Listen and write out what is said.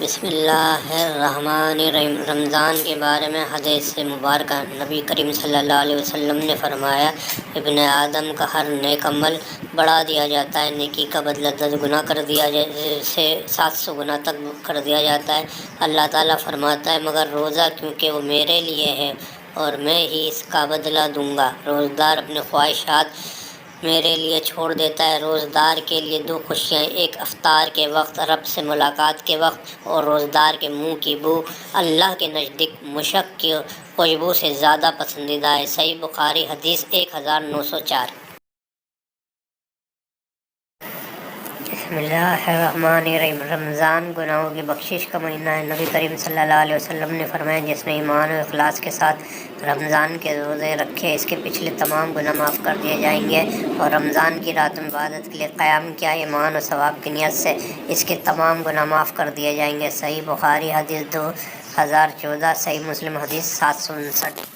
بسم اللہ الرحمن الرحیم۔ رمضان کے بارے میں حدیث مبارکہ، نبی کریم صلی اللہ علیہ وسلم نے فرمایا، ابن آدم کا ہر نیک عمل بڑھا دیا جاتا ہے، نیکی کا بدلہ 10 گنا کر دیا سے 700 گنا تک کر دیا جاتا ہے۔ اللہ تعالیٰ فرماتا ہے مگر روزہ، کیونکہ وہ میرے لیے ہے اور میں ہی اس کا بدلہ دوں گا۔ روزدار اپنے خواہشات میرے لیے چھوڑ دیتا ہے۔ روزدار کے لیے 2 خوشیاں، ایک افطار کے وقت رب سے ملاقات کے وقت، اور روزدار کے منہ کی بو اللہ کے نزدیک مشک کی خوشبو سے زیادہ پسندیدہ ہے۔ صحیح بخاری، حدیث 1904۔ بسم اللہ الرحمن الرحیم۔ رمضان گناہوں کی بخشش کا مہینہ ہے۔ نبی کریم صلی اللہ علیہ وسلم نے فرمایا، جس نے ایمان و اخلاص کے ساتھ رمضان کے روزے رکھے، اس کے پچھلے تمام گناہ معاف کر دیے جائیں گے، اور رمضان کی رات میں عبادت کے لیے قیام کیا ایمان و ثواب کی نیت سے، اس کے تمام گناہ معاف کر دیے جائیں گے۔ صحیح بخاری، حدیث 2014۔ صحیح مسلم، حدیث 759۔